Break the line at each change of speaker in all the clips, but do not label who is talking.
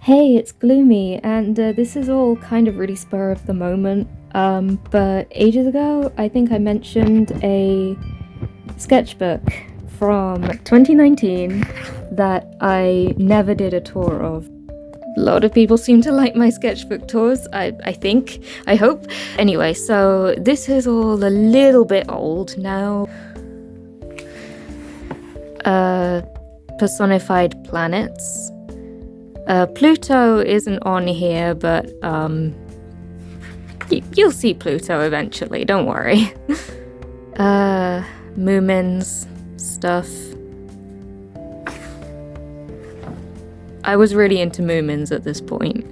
Hey, it's Gloomy, and this is all kind of really spur of the moment. But ages ago, I think I mentioned a sketchbook from 2019 that I never did a tour of. A lot of people seem to like my sketchbook tours, I think, I hope. Anyway, so this is all a little bit old now. Personified planets. Pluto isn't on here, but you'll see Pluto eventually, don't worry. Moomins stuff. I was really into Moomins at this point.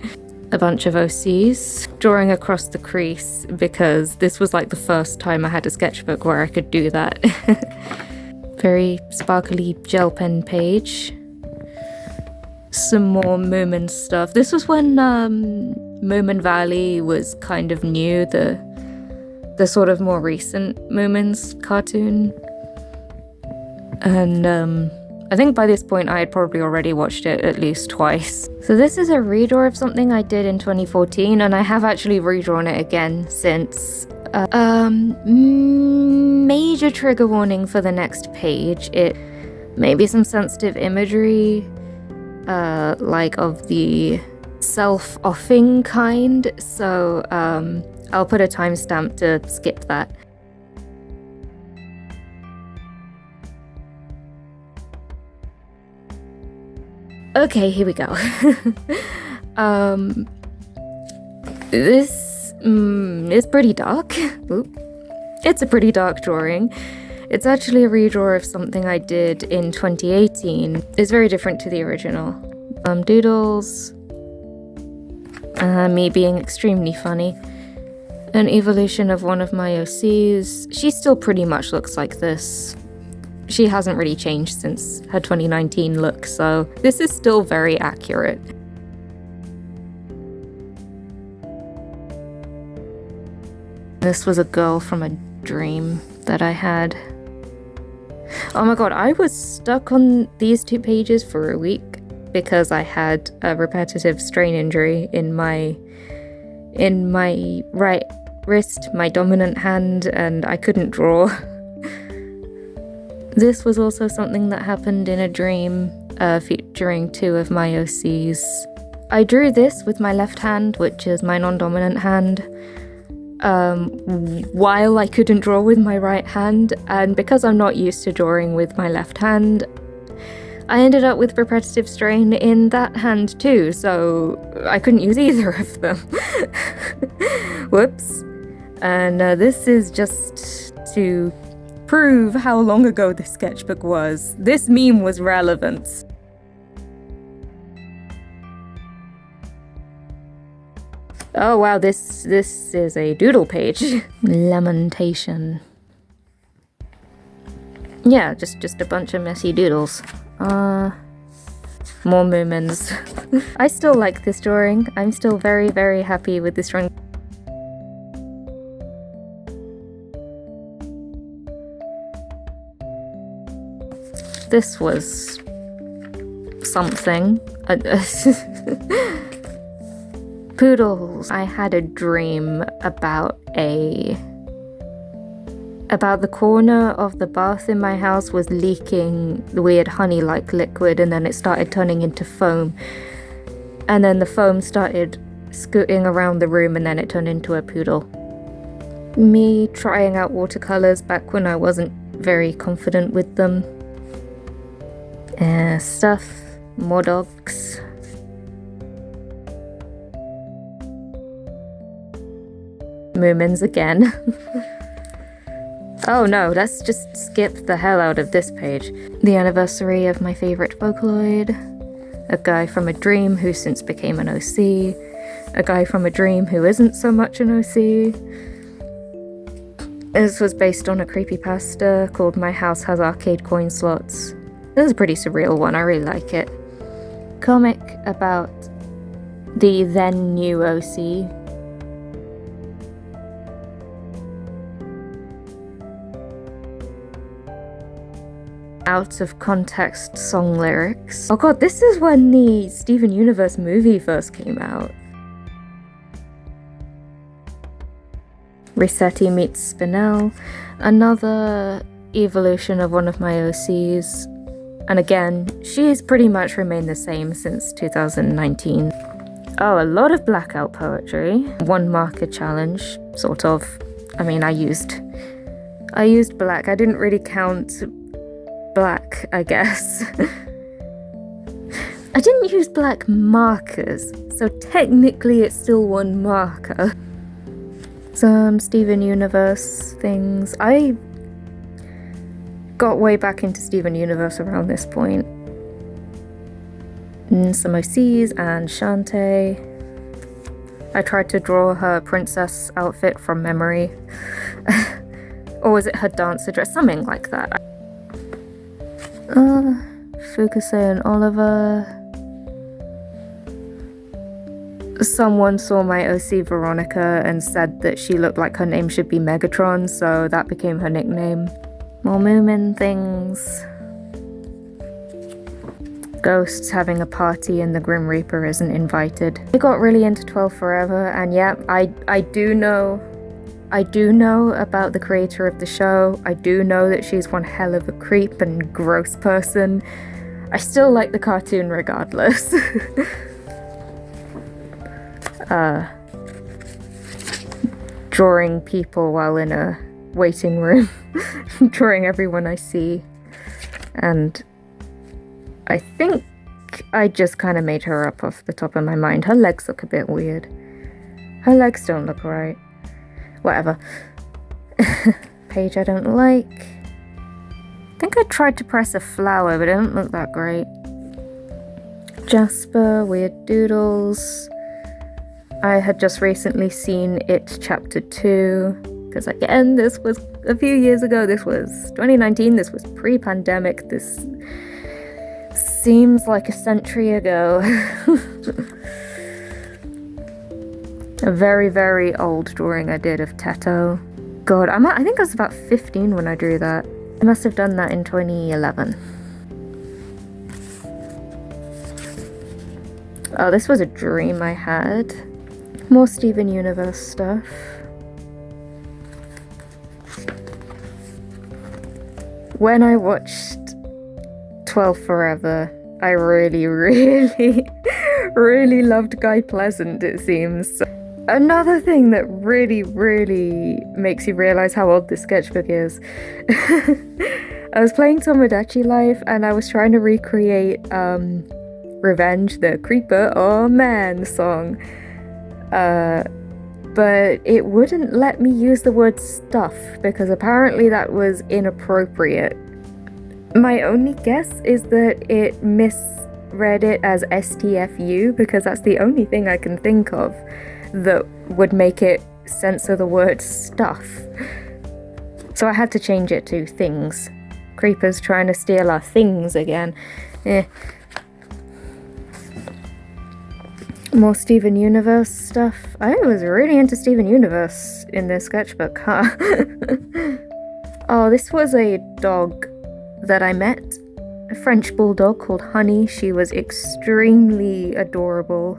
A bunch of OCs, drawing across the crease, because this was like the first time I had a sketchbook where I could do that. Very sparkly gel pen page. Some more Moomin stuff. This was when Moomin Valley was kind of new, the sort of more recent Moomins cartoon. And I think by this point I had probably already watched it at least twice. So this is a redraw of something I did in 2014, and I have actually redrawn it again since. Major trigger warning for the next page. It may be some sensitive imagery, like of the self-offing kind, so I'll put a timestamp to skip that. Okay, here we go. This is pretty dark. Oop. It's a pretty dark drawing. It's actually a redraw of something I did in 2018. It's very different to the original. Doodles. Me being extremely funny. An evolution of one of my OCs. She still pretty much looks like this. She hasn't really changed since her 2019 look, so this is still very accurate. This was a girl from a dream that I had. Oh my god, I was stuck on these two pages for a week because I had a repetitive strain injury in my right wrist, my dominant hand, and I couldn't draw. This was also something that happened in a dream, featuring two of my OCs. I drew this with my left hand, which is my non-dominant hand, while I couldn't draw with my right hand, and because I'm not used to drawing with my left hand, I ended up with repetitive strain in that hand too, so I couldn't use either of them. Whoops. And this is just to prove how long ago this sketchbook was. This meme was relevant. Oh wow, this is a doodle page. Lamentation. Yeah, just a bunch of messy doodles. More Moomins. I still like this drawing. I'm still very, very happy with this drawing. This was something. Poodles. I had a dream about the corner of the bath in my house was leaking the weird honey-like liquid, and then it started turning into foam. And then the foam started scooting around the room, and then it turned into a poodle. Me trying out watercolors back when I wasn't very confident with them. Stuff. More dogs. Moomins again. Oh no, let's just skip the hell out of this page. The anniversary of my favorite Vocaloid. A guy from a dream who since became an OC. A guy from a dream who isn't so much an OC. This was based on a creepypasta called My House Has Arcade Coin Slots. This is a pretty surreal one, I really like it. Comic about the then new OC. out of context song lyrics. Oh god, this is when the Steven Universe movie first came out. Rossetti meets Spinel, another evolution of one of my OCs, and again, she's pretty much remained the same since 2019. Oh, a lot of blackout poetry. One marker challenge, sort of. I mean, I used black. I didn't really count black, I guess. I didn't use black markers, so technically it's still one marker. Some Steven Universe things. I got way back into Steven Universe around this point. Some OCs and Shantae. I tried to draw her princess outfit from memory. Or was it her dancer dress? Something like that. Fukuse and Oliver. Someone saw my OC Veronica and said that she looked like her name should be Megatron, so that became her nickname. More Moomin things. Ghosts having a party and the Grim Reaper isn't invited. I got really into 12 Forever, and yeah, I do know about the creator of the show. I do know that she's one hell of a creep and gross person. I still like the cartoon regardless. Drawing people while in a waiting room. Drawing everyone I see. And I think I just kind of made her up off the top of my mind. Her legs look a bit weird. Her legs don't look right. Whatever. Page I don't like. I think I tried to press a flower, but it didn't look that great. Jasper, Weird Doodles. I had just recently seen It Chapter 2, because again, this was a few years ago. This was 2019, this was pre-pandemic. This seems like a century ago. A very, very old drawing I did of Teto. God, I think I was about 15 when I drew that. I must have done that in 2011. Oh, this was a dream I had. More Steven Universe stuff. When I watched 12 Forever, I really, really loved Guy Pleasant, it seems. Another thing that really, really makes you realize how old this sketchbook is. I was playing Tomodachi Life and I was trying to recreate Revenge, the Creeper or Man song. But it wouldn't let me use the word stuff because apparently that was inappropriate. My only guess is that it misread it as STFU because that's the only thing I can think of that would make it censor the word stuff. So I had to change it to things. Creepers trying to steal our things again. More Steven Universe stuff. I was really into Steven Universe in this sketchbook, huh? Oh, this was a dog that I met. A French bulldog called Honey. She was extremely adorable.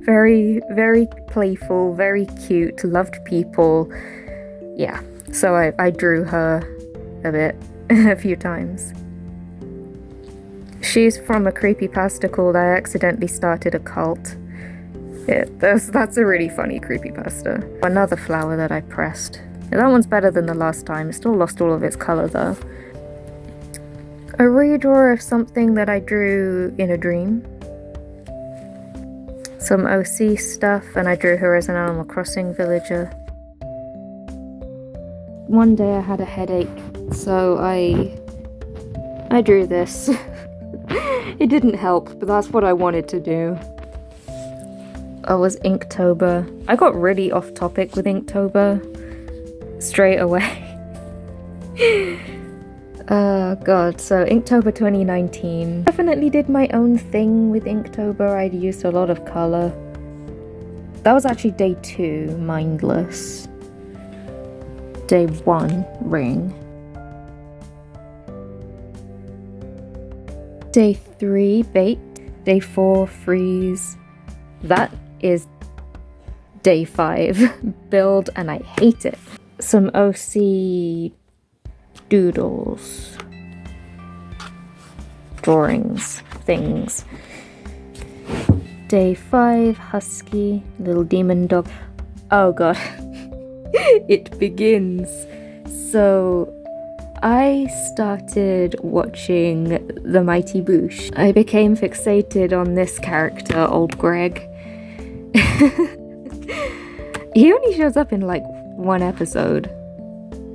Very, very playful, very cute, loved people. Yeah, so I drew her a bit, a few times. She's from a creepypasta called I Accidentally Started a Cult. Yeah, that's a really funny creepypasta. Another flower that I pressed. Yeah, that one's better than the last time. It still lost all of its colour though. A redraw of something that I drew in a dream. Some OC stuff, and I drew her as an Animal Crossing villager. One day I had a headache, so I drew this. It didn't help, but that's what I wanted to do. I was Inktober. I got really off topic with Inktober straight away. Oh god, so Inktober 2019. Definitely did my own thing with Inktober. I used a lot of colour. That was actually day 2, Mindless. Day 1, Ring. Day 3, bait. Day 4, freeze. That is day 5, build, and I hate it. Some OC doodles. Drawings, things. Day 5, husky, little demon dog. Oh god. It begins. So I started watching The Mighty Boosh. I became fixated on this character, Old Greg. He only shows up in like one episode,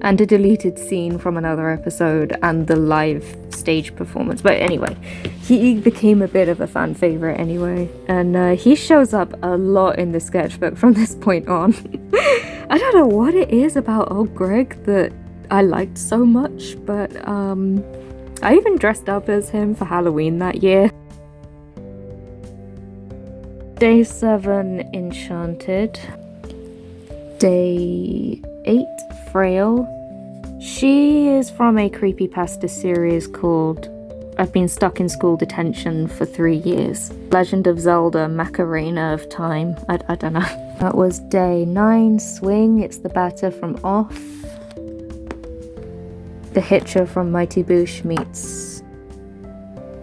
and a deleted scene from another episode, and the live stage performance. But anyway, he became a bit of a fan favorite anyway, and he shows up a lot in the sketchbook from this point on. I don't know what it is about Old Greg that I liked so much, but I even dressed up as him for Halloween that year. Day 7, Enchanted. Day 8, Frail. She is from a creepypasta series called I've Been Stuck in School Detention for 3 years. Legend of Zelda, Macarena of Time. I don't know. That was day 9, Swing. It's the batter from Off. The Hitcher from Mighty Boosh meets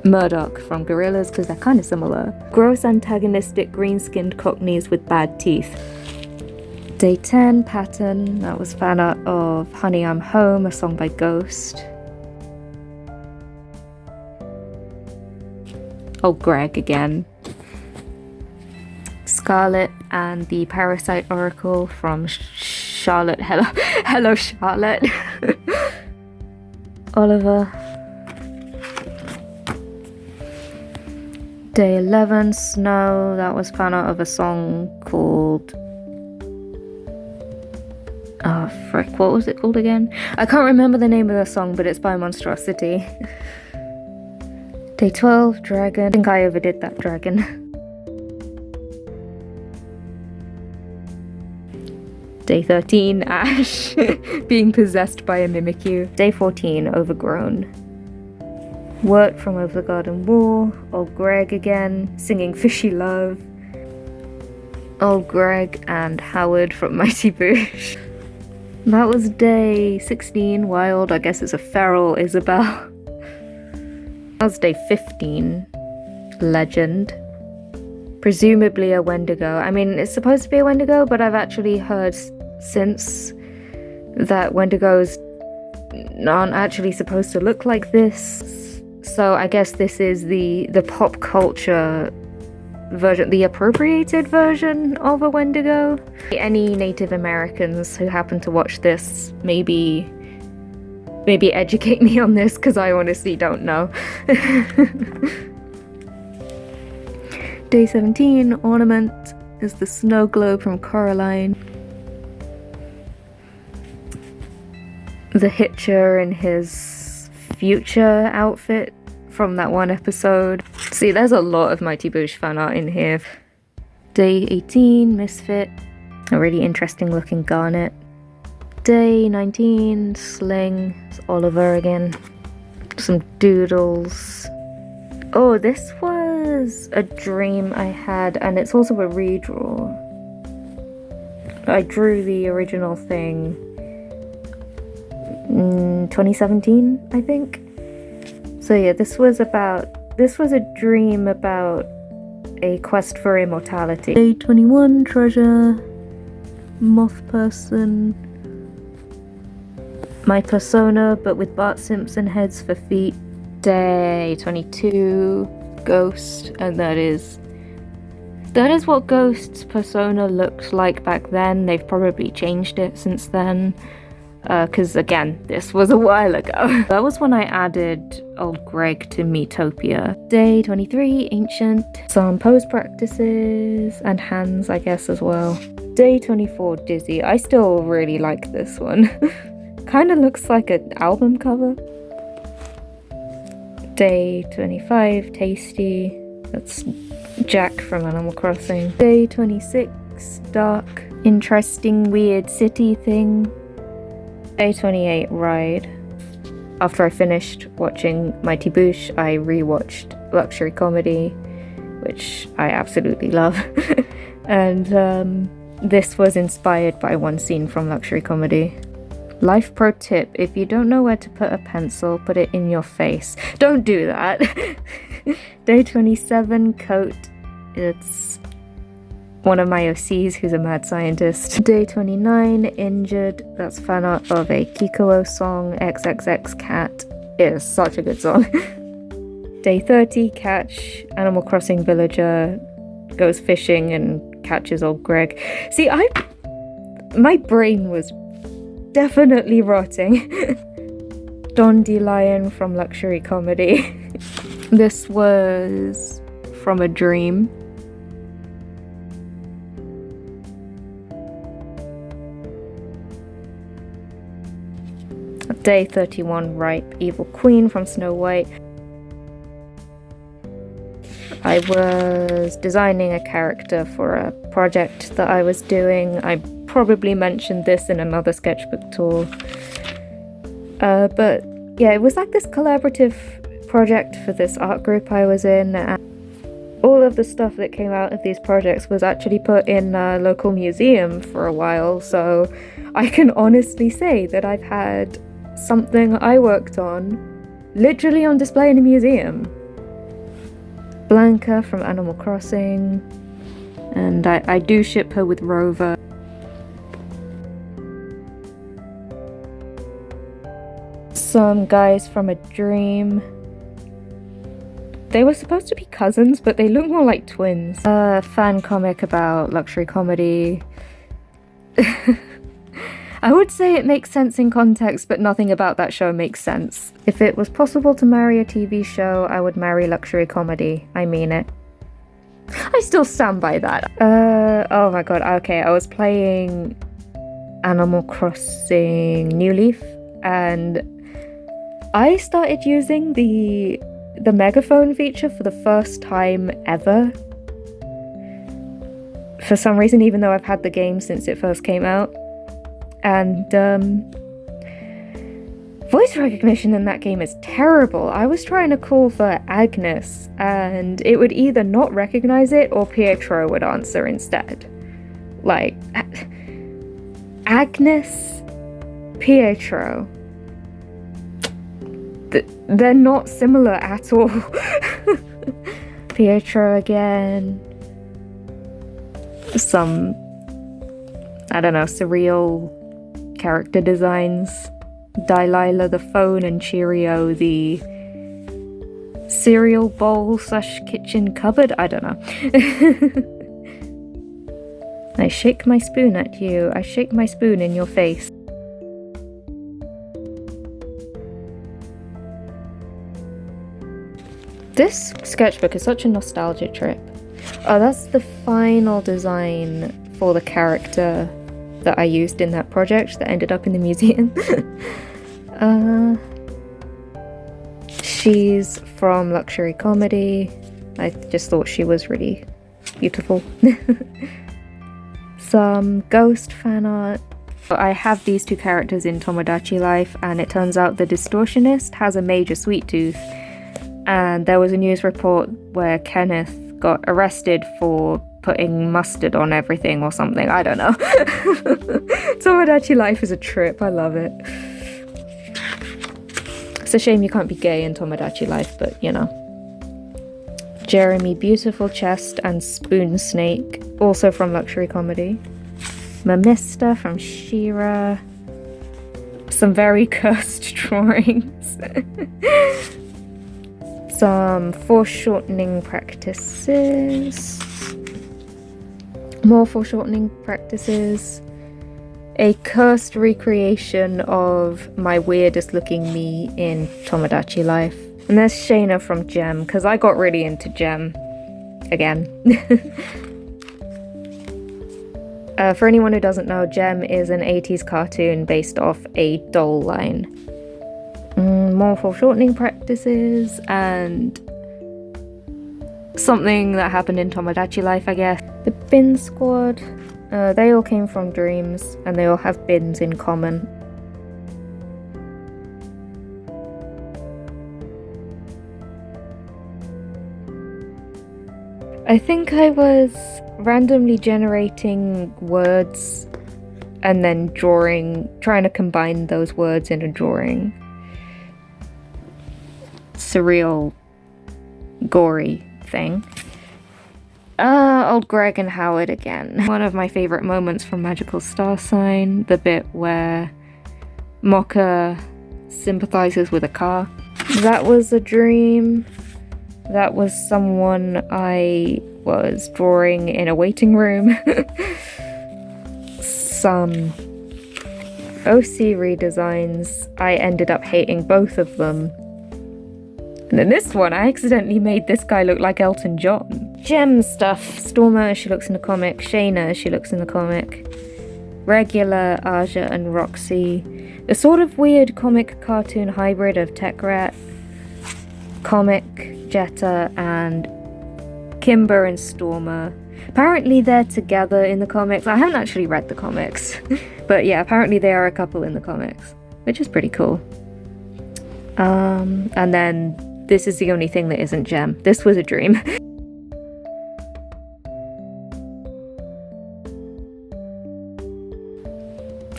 Murdoch from Gorillaz, because they're kind of similar. Gross antagonistic green-skinned cockneys with bad teeth. Day 10, Pattern. That was fan art of Honey I'm Home, a song by Ghost. Oh, Greg again. Scarlet and the Parasite Oracle from Charlotte. Hello Charlotte. Oliver. Day 11, Snow. That was fan art of a song called... oh, frick, what was it called again? I can't remember the name of the song, but it's by Monstrosity. Day 12, Dragon. I think I overdid that dragon. Day 13, Ash. Being possessed by a Mimikyu. Day 14, Overgrown. Wirt from Over the Garden Wall. Old Greg again, singing Fishy Love. Old Greg and Howard from Mighty Boosh. That was day 16, Wild. I guess it's a feral Isabel. That was day 15, Legend. Presumably a Wendigo. I mean, it's supposed to be a Wendigo, but I've actually heard since that Wendigos aren't actually supposed to look like this. So I guess this is the pop culture version, the appropriated version of a Wendigo. Any Native Americans who happen to watch this, maybe educate me on this, because I honestly don't know. Day 17, Ornament, is the snow globe from Coraline. The Hitcher in his future outfit from that one episode. See, there's a lot of Mighty Boosh fan art in here. Day 18, Misfit, a really interesting looking Garnet. Day 19, Sling, it's Oliver again. Some doodles. Oh, this was a dream I had, and it's also a redraw. I drew the original thing in 2017, I think. So yeah, this was a dream about a quest for immortality. Day 21, Treasure, Moth Person. My persona, but with Bart Simpson heads for feet. Day 22, Ghost, and that is what Ghost's persona looked like back then. They've probably changed it since then, because again, this was a while ago. That was when I added Old Greg to Metopia. Day 23, Ancient, some pose practices, and hands, I guess, as well. Day 24, Dizzy. I still really like this one. Kind of looks like an album cover. Day 25, Tasty. That's Jack from Animal Crossing. Day 26, Dark. Interesting, weird city thing. Day 28, Ride. After I finished watching Mighty Boosh, I rewatched Luxury Comedy, which I absolutely love. And this was inspired by one scene from Luxury Comedy. Life pro tip, if you don't know where to put a pencil, put it in your face. Don't do that. Day 27, Coat. It's one of my OCs who's a mad scientist. Day 29, Injured. That's fan art of a Kikuo song, XXX Cat. It is such a good song. Day 30, Catch. Animal Crossing villager goes fishing and catches old Greg. See, my brain was definitely rotting. Dandelion from Luxury Comedy. This was from a dream. Day 31, Ripe Evil Queen from Snow White. I was designing a character for a project that I was doing. I probably mentioned this in another sketchbook tour. But yeah, it was like this collaborative project for this art group I was in. And all of the stuff that came out of these projects was actually put in a local museum for a while. So I can honestly say that I've had something I worked on literally on display in a museum. Blanca from Animal Crossing, and I do ship her with Rover. Some guys from a dream. They were supposed to be cousins, but they look more like twins. A fan comic about Luxury Comedy. I would say it makes sense in context, but nothing about that show makes sense. If it was possible to marry a TV show, I would marry Luxury Comedy. I mean it. I still stand by that. Oh my god, okay, I was playing Animal Crossing New Leaf, and I started using the megaphone feature for the first time ever. For some reason, even though I've had the game since it first came out. And voice recognition in that game is terrible. I was trying to call for Agnes, and it would either not recognize it or Pietro would answer instead. Like, Agnes, Pietro. They're not similar at all. Pietro again. Some, I don't know, surreal character designs. Delilah the phone and Cheerio the cereal bowl / kitchen cupboard. I don't know. I shake my spoon at you. I shake my spoon in your face. This sketchbook is such a nostalgia trip. Oh, that's the final design for the character that I used in that project that ended up in the museum. She's from Luxury Comedy. I just thought she was really beautiful. Some ghost fan art. I have these two characters in Tomodachi Life, and it turns out the distortionist has a major sweet tooth, and there was a news report where Kenneth got arrested for putting mustard on everything or something. I don't know. Tomodachi Life is a trip. I love it. It's a shame you can't be gay in Tomodachi Life, but you know. Jeremy Beautiful Chest and Spoon Snake, also from Luxury Comedy. Mamista from She-Ra. Some very cursed drawings. Some foreshortening practices. More foreshortening practices. A cursed recreation of my weirdest looking me in Tomodachi Life. And there's Shayna from Gem, because I got really into Gem again. For anyone who doesn't know, Gem is an 80s cartoon based off a doll line. More foreshortening practices, and something that happened in Tomodachi Life, I guess. The Bin Squad, they all came from dreams, and they all have bins in common. I think I was randomly generating words and then trying to combine those words in a drawing. Surreal, gory thing. Old Greg and Howard again. One of my favorite moments from Magical Star Sign, the bit where Mocha sympathizes with a car. That was a dream. That was someone I was drawing in a waiting room. Some OC redesigns. I ended up hating both of them. And then this one, I accidentally made this guy look like Elton John. Gem stuff. Stormer, she looks in the comic. Shayna, she looks in the comic. Regular, Aja and Roxy. A sort of weird comic cartoon hybrid of Tech Rat, Comic, Jetta, and Kimber and Stormer. Apparently they're together in the comics. I haven't actually read the comics. But yeah, apparently they are a couple in the comics, which is pretty cool. And then this is the only thing that isn't Gem. This was a dream.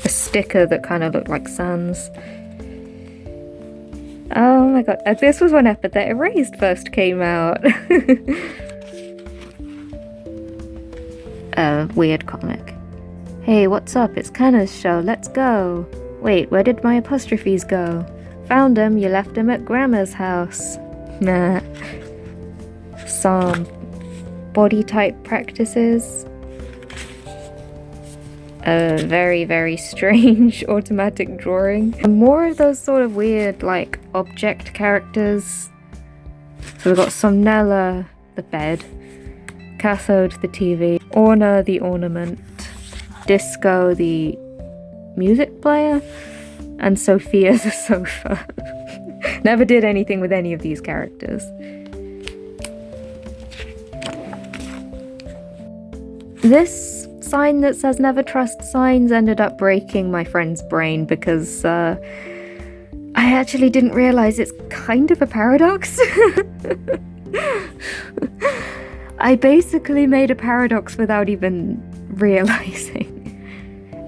A sticker that kind of looked like Sans. Oh my god, this was when Epithet Erased first came out. A weird comic. Hey, what's up? It's Kanna's show, let's go. Wait, where did my apostrophes go? Found them, you left them at Grandma's house. Nah. Some body type practices. A very, very strange automatic drawing. And more of those sort of weird, like, object characters. So we've got Somnella, the bed. Cathode, the TV. Orna, the ornament. Disco, the music player. And Sophia, the sofa. Never did anything with any of these characters. This sign that says never trust signs ended up breaking my friend's brain because I actually didn't realize it's kind of a paradox. I basically made a paradox without even realizing.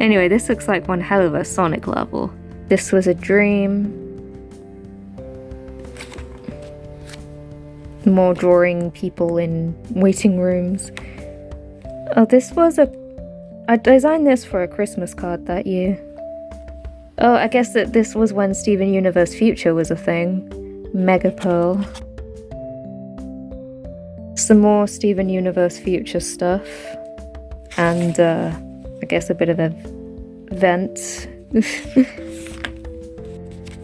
Anyway, this looks like one hell of a Sonic level. This was a dream. More drawing people in waiting rooms. Oh, this was I designed this for a Christmas card that year. Oh, I guess that this was when Steven Universe Future was a thing. Mega Pearl. Some more Steven Universe Future stuff. And, I guess a bit of a vent.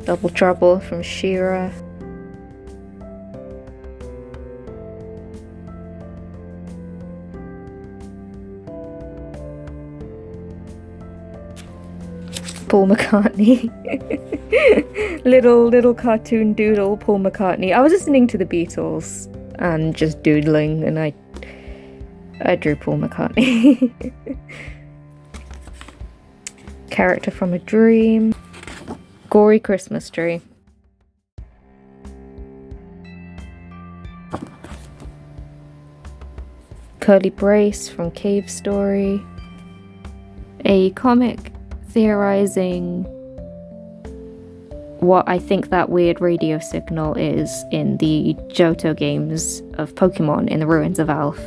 Double Trouble from She-Ra. Paul McCartney. little cartoon doodle Paul McCartney. I was listening to the Beatles and just doodling, and I drew Paul McCartney. Character from a dream. Gory Christmas tree. Curly Brace from Cave Story. A comic theorizing what I think that weird radio signal is in the Johto games of Pokemon in the Ruins of Alph.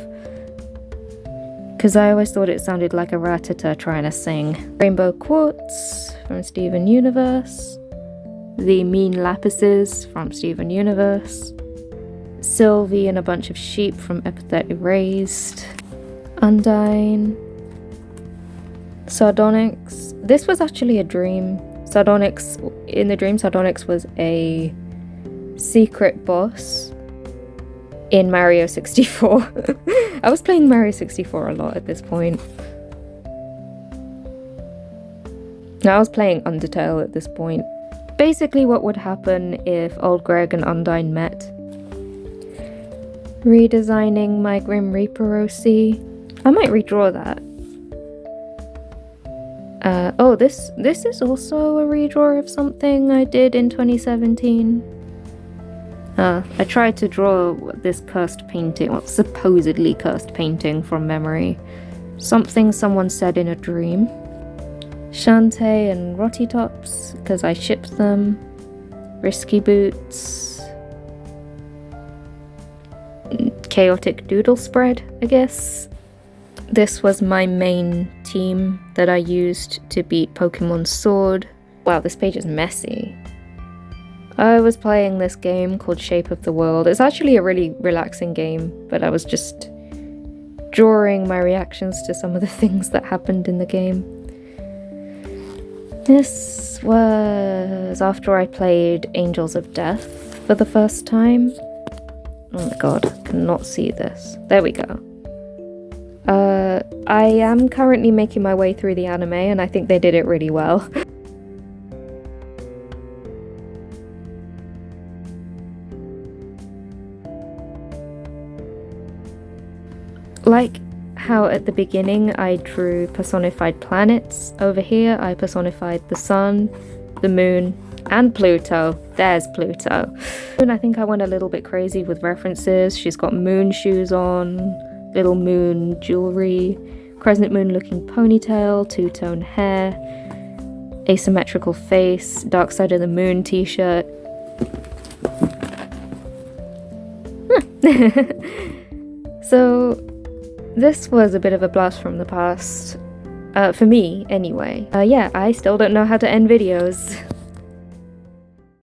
Because I always thought it sounded like a Rattata trying to sing. Rainbow Quartz from Steven Universe. The Mean Lapises from Steven Universe. Sylvie and a bunch of sheep from Epithet Erased. Undyne. Sardonyx. This was actually a dream. Sardonyx, in the dream, Sardonyx was a secret boss in Mario 64. I was playing Mario 64 a lot at this point. I was playing Undertale at this point. Basically what would happen if Old Greg and Undyne met. Redesigning my Grim Reaper OC. I might redraw that. Oh, this is also a redraw of something I did in 2017. I tried to draw this cursed painting, well, supposedly cursed painting from memory. Something someone said in a dream. Shantae and Rotty Tops, because I shipped them. Risky Boots. Chaotic Doodle Spread, I guess. This was my main team that I used to beat Pokemon Sword. Wow, this page is messy. I was playing this game called Shape of the World. It's actually a really relaxing game, but I was just drawing my reactions to some of the things that happened in the game. This was after I played Angels of Death for the first time. Oh my god, I cannot see this. There we go. I am currently making my way through the anime, and I think they did it really well. Like how at the beginning I drew personified planets, over here I personified the sun, the moon, and Pluto. There's Pluto. And I think I went a little bit crazy with references. She's got moon shoes on, little moon jewelry, crescent moon looking ponytail, two-tone hair, asymmetrical face, dark side of the moon t-shirt. So this was a bit of a blast from the past, for me anyway. Yeah, I still don't know how to end videos.